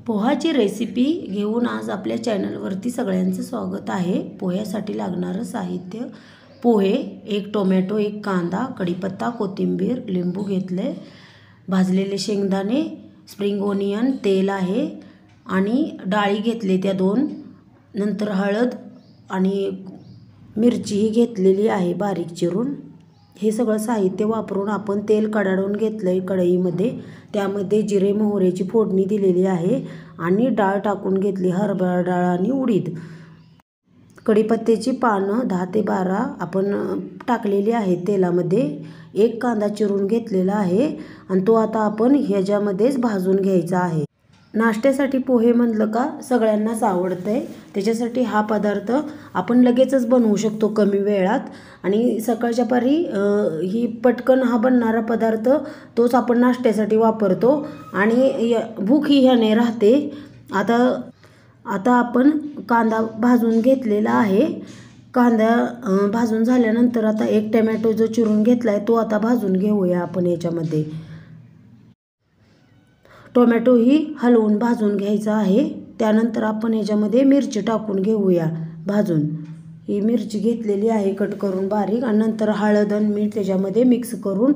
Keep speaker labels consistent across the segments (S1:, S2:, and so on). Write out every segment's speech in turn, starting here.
S1: पोहाची recipe घेऊन आज आपल्या चॅनलवरती सगळ्यांचं स्वागत आहे। पोह्यासाठी लागणारं साहित्य: पोहे, एक टोमॅटो, एक कांदा, कढीपत्ता, कोथिंबीर, लिंबू घेतले, भाजलेले शेंगदाणे, स्प्रिंग ओनियन, तेल आहे आणि डाळी घेतले त्या 2, नंतर हळद आणि मिरचीही घेतलेली आहे बारीक चिरून। हे सगळं साहित्य वापरून आपण तेल कढवून घेतलंय कढईमध्ये, त्यामध्ये जिरे मोहरीची फोडणी दिलेली आहे आणि डाळ टाकून घेतली, हरभरा डाळ आणि उडीद। कढीपत्त्याची पानं 10 ते 12 आपण टाकलेली आहेत तेलामध्ये। एक कांदा चिरून घेतलेला आहे आणि तो आता आपण ह्याच्यामध्येच भाजून घ्यायचा आहे। नाश्त्यासाठी पोहे म्हणलं का सगळ्यांनाच आवडतंय, त्याच्यासाठी हा पदार्थ आपण लगेचच बनवू शकतो कमी वेळात आणि सकाळच्या पारी ही पटकन हा बनणारा पदार्थ तोच आपण नाश्त्यासाठी वापरतो आणि भूक ही ह्याने राहते। आता आपण कांदा भाजून घेतलेला आहे। कांदा भाजून झाल्यानंतर आता एक टोमॅटो जो चिरून घेतलाय तो आता भाजून घेऊया आपण याच्यामध्ये। टोमॅटो ही हलवून भाजून घ्यायचा आहे। त्यानंतर आपण याच्यामध्ये मिरची टाकून घेऊया भाजून। ही मिरची घेतलेली आहे कट करून बारीक आणि नंतर हळद आणि मीठ त्याच्यामध्ये मिक्स करून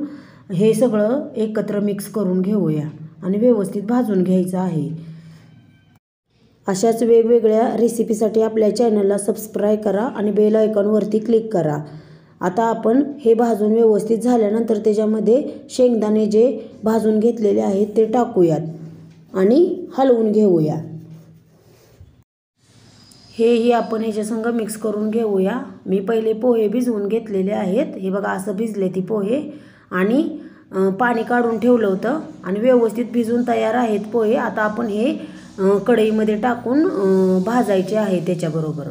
S1: हे सगळं एकत्र मिक्स करून घेऊया आणि व्यवस्थित भाजून घ्यायचं आहे। अशाच वेगवेगळ्या रेसिपीसाठी आपल्या चॅनलला सबस्क्राईब करा आणि बेल आयकॉनवरती क्लिक करा। आता आपण हे भाजून व्यवस्थित झाल्यानंतर त्याच्यामध्ये शेंगदाणे जे भाजून घेतलेले आहेत ते टाकूयात आणि हलवून घेऊया। हेही आपण ह्याच्यासंग मिक्स करून घेऊया। मी पहिले पोहे भिजवून घेतलेले आहेत, हे बघा असं भिजले ती पोहे आणि पाणी काढून ठेवलं होतं आणि व्यवस्थित भिजून तयार आहेत पोहे। आता आपण हे कढईमध्ये टाकून भाजायचे आहे त्याच्याबरोबर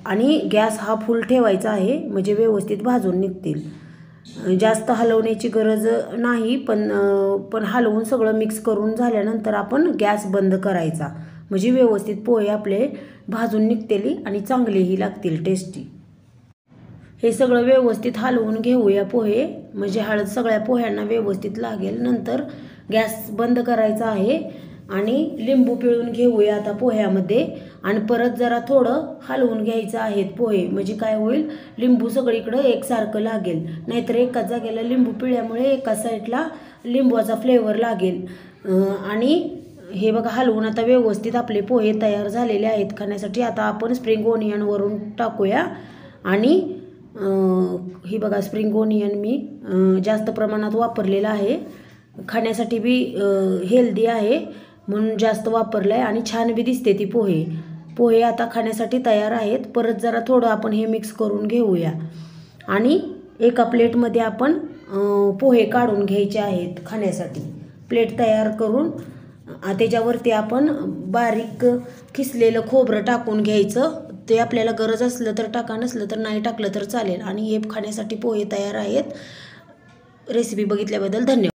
S1: आणि गॅस हा फुल ठेवायचा आहे म्हणजे व्यवस्थित भाजून निघतील। जास्त हलवण्याची गरज नाही, पण हलवून सगळं मिक्स करून झाल्यानंतर आपण गॅस बंद करायचा म्हणजे व्यवस्थित पोहे आपले भाजून निघतील आणि चांगलेही लागतील, टेस्टी। हे सगळं व्यवस्थित हलवून घेऊया पोहे, म्हणजे हळद सगळ्या पोह्यांना व्यवस्थित लागेल। नंतर गॅस बंद करायचा आहे आणि लिंबू पिळून घेऊया आता पोह्यामध्ये आणि परत जरा थोडं हलवून घ्यायचं आहेत पोहे, म्हणजे काय होईल लिंबू सगळीकडे एकसारखं लागेल, नाहीतर एकाच जागेला लिंबू पिळल्यामुळे एका साईडला लिंबूचा फ्लेवर लागेल। आणि हे बघा हलवून आता व्यवस्थित आपले पोहे तयार झालेले आहेत खाण्यासाठी। आता आपण स्प्रिंग ओनियन वरून टाकूया आणि ही बघा स्प्रिंग ओनियन मी जास्त प्रमाणात वापरलेला आहे, खाण्यासाठी बी हेल्दी आहे म्हणून जास्त वापरलं आहे आणि छान बी दिसते ती पोहे आता खाण्यासाठी तयार आहेत। परत जरा थोडं आपण हे मिक्स करून घेऊया आणि एका प्लेटमध्ये आपण पोहे काढून घ्यायचे आहेत खाण्यासाठी। प्लेट तयार करून त्याच्यावरती आपण बारीक किसलेलं खोबरं टाकून घ्यायचं, ते आपल्याला गरज असलं तर टाका, नसलं तर नाही टाकलं तर चालेल। आणि हे खाण्यासाठी पोहे तयार आहेत। रेसिपी बघितल्याबद्दल धन्यवाद।